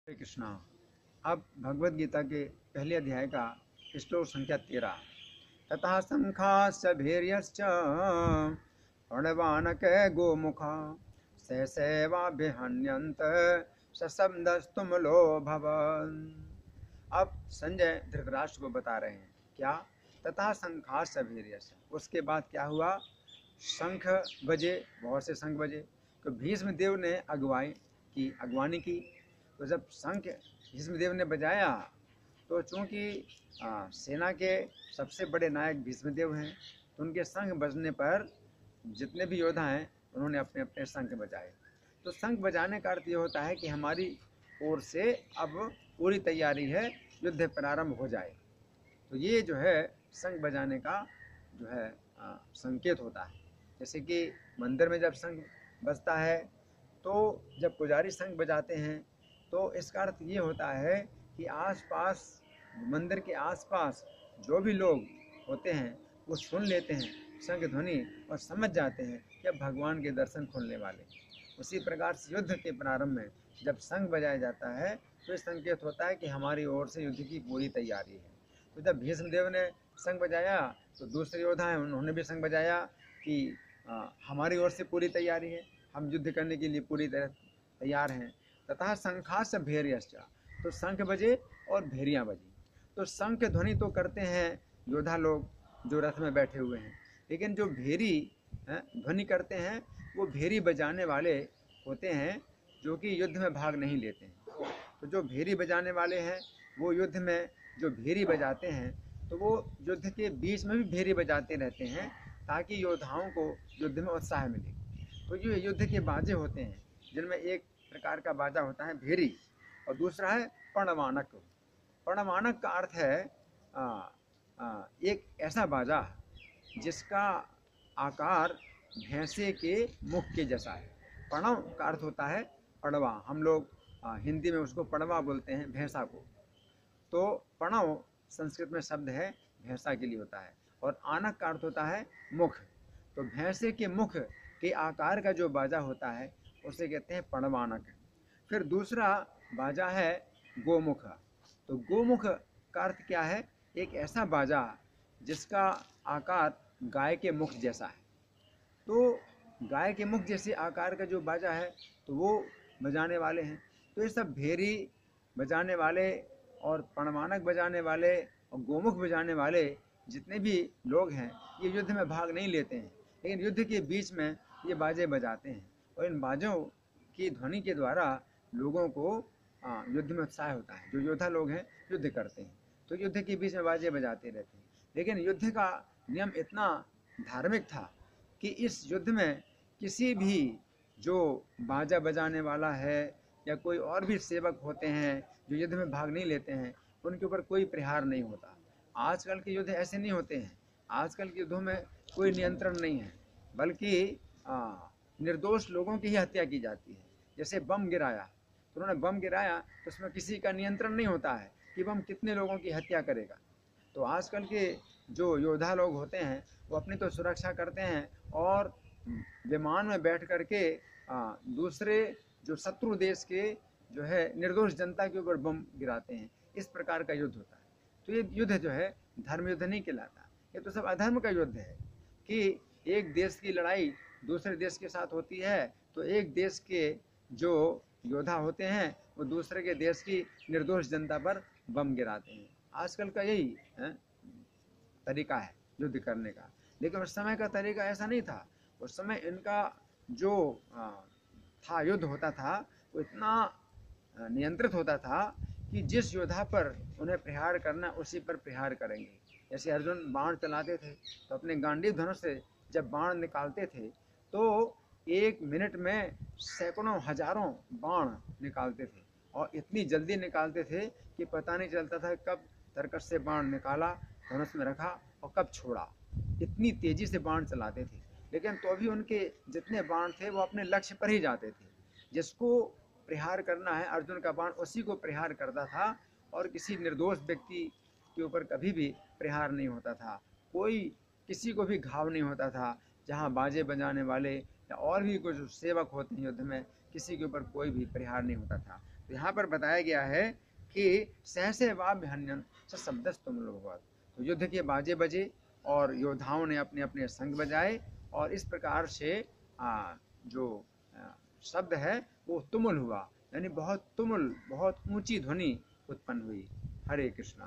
हरे कृष्णा। अब भगवद गीता के पहले अध्याय का श्लोक संख्या 13। तथा शंखाश्च भैर्यश्च प्रणवानक गोमुखा सहसैवाभिहन्यन्त सशब्दस्तुमुलो भवन्। अब संजय धृतराष्ट्र को बता रहे हैं क्या, तथा शंखाश्च भैर्यश्च, उसके बाद क्या हुआ, शंख बजे, बहुत से शंख बजे। तो भीष्म देव ने अगवानी की। तो जब शंख भीष्मदेव ने बजाया तो चूँकि सेना के सबसे बड़े नायक भीष्मदेव हैं, तो उनके शंख बजने पर जितने भी योद्धा हैं उन्होंने अपने अपने शंख बजाए। तो शंख बजाने का अर्थ ये होता है कि हमारी ओर से अब पूरी तैयारी है, युद्ध प्रारंभ हो जाए। तो ये जो है शंख बजाने का जो है संकेत होता है। जैसे कि मंदिर में जब शंख बजता है, तो जब पुजारी शंख बजाते हैं तो इसका अर्थ ये होता है कि आसपास, मंदिर के आसपास जो भी लोग होते हैं वो सुन लेते हैं शंख ध्वनि और समझ जाते हैं कि अब भगवान के दर्शन खुलने वाले। उसी प्रकार से युद्ध के प्रारंभ में जब शंख बजाया जाता है तो इस संकेत होता है कि हमारी ओर से युद्ध की पूरी तैयारी है। तो जब भीष्मदेव ने शंख बजाया तो दूसरे योद्धा हैं उन्होंने भी शंख बजाया कि हमारी ओर से पूरी तैयारी है, हम युद्ध करने के लिए पूरी तरह तैयार हैं। तथा शंखाश्च भैर्यश्च, तो शंख बजे और भेरियाँ बजी। तो शंख ध्वनि तो करते हैं योद्धा लोग जो रथ में बैठे हुए हैं, लेकिन जो भेरी ध्वनि करते हैं वो भेरी बजाने वाले होते हैं जो कि युद्ध में भाग नहीं लेते हैं। तो जो भेरी बजाने वाले हैं वो युद्ध में जो भेरी बजाते हैं तो वो युद्ध के बीच में भी भेरी बजाते रहते हैं ताकि योद्धाओं को युद्ध में उत्साह मिले। तो ये युद्ध के बाजे होते हैं जिनमें एक प्रकार का बाजा होता है भेरी और दूसरा है पर्णवानक। पर्णवानक का अर्थ है एक ऐसा बाजा जिसका आकार भैंसे के मुख के जैसा है। प्रणव का अर्थ होता है पड़वा, हम लोग हिंदी में उसको पड़वा बोलते हैं भैंसा को। तो प्रणव संस्कृत में शब्द है भैंसा के लिए होता है, और आनक का अर्थ होता है मुख। तो भैंसे के मुख के आकार का जो बाजा होता है उसे कहते हैं पर्णवानक। फिर दूसरा बाजा है गोमुख। तो गोमुख का अर्थ क्या है, एक ऐसा बाजा जिसका आकार गाय के मुख जैसा है। तो गाय के मुख जैसे आकार का जो बाजा है तो वो बजाने वाले हैं। तो ये सब भेरी बजाने वाले और पर्णवानक बजाने वाले और गोमुख बजाने वाले जितने भी लोग हैं ये युद्ध में भाग नहीं लेते हैं, लेकिन युद्ध के बीच में ये बाजे बजाते हैं और इन बाजों की ध्वनि के द्वारा लोगों को युद्ध में उत्साह होता है। जो योद्धा लोग हैं युद्ध करते हैं तो युद्ध के बीच में बाजे बजाते रहते हैं। लेकिन युद्ध का नियम इतना धार्मिक था कि इस युद्ध में किसी भी जो बाजा बजाने वाला है या कोई और भी सेवक होते हैं जो युद्ध में भाग नहीं लेते हैं उनके ऊपर कोई प्रहार नहीं होता। आजकल के युद्ध ऐसे नहीं होते हैं। आजकल के युद्धों में कोई नियंत्रण नहीं है, बल्कि निर्दोष लोगों की ही हत्या की जाती है। जैसे बम गिराया तो उन्होंने बम गिराया तो उसमें किसी का नियंत्रण नहीं होता है कि बम कितने लोगों की हत्या करेगा। तो आजकल के जो योद्धा लोग होते हैं वो अपनी तो सुरक्षा करते हैं और विमान में बैठ करके दूसरे जो शत्रु देश के जो है निर्दोष जनता के ऊपर बम गिराते हैं। इस प्रकार का युद्ध होता है। तो ये युद्ध जो है धर्म युद्ध नहीं कहलाता, ये तो सब अधर्म का युद्ध है कि एक देश की लड़ाई दूसरे देश के साथ होती है तो एक देश के जो योद्धा होते हैं वो दूसरे के देश की निर्दोष जनता पर बम गिराते हैं। आजकल का यही तरीका है युद्ध करने का, लेकिन उस समय का तरीका ऐसा नहीं था। उस समय इनका जो था युद्ध होता था वो इतना नियंत्रित होता था कि जिस योद्धा पर उन्हें प्रहार करना उसी पर प्रहार करेंगे। जैसे अर्जुन बाण चलाते थे तो अपने गांडीव धनुष से जब बाण निकालते थे तो 1 मिनट में सैकड़ों हजारों बाण निकालते थे और इतनी जल्दी निकालते थे कि पता नहीं चलता था कब तरकश से बाण निकाला, धनुष में रखा और कब छोड़ा। इतनी तेजी से बाण चलाते थे, लेकिन तो भी उनके जितने बाण थे वो अपने लक्ष्य पर ही जाते थे। जिसको प्रहार करना है अर्जुन का बाण उसी को प्रहार करता था और किसी निर्दोष व्यक्ति के ऊपर कभी भी प्रहार नहीं होता था। कोई किसी को भी घाव नहीं होता था। जहाँ बाजे बजाने वाले या और भी कुछ सेवक होते हैं युद्ध में, किसी के ऊपर कोई भी प्रहार नहीं होता था। तो यहाँ पर बताया गया है कि सहसे वाभ्यन्यन शब्दस्तुमुलो भवत्। तो युद्ध के बाजे बजे और योद्धाओं ने अपने अपने संग बजाए और इस प्रकार से जो शब्द है वो तुमुल हुआ, यानी बहुत तुमुल, बहुत ऊंची ध्वनि उत्पन्न हुई। हरे कृष्णा।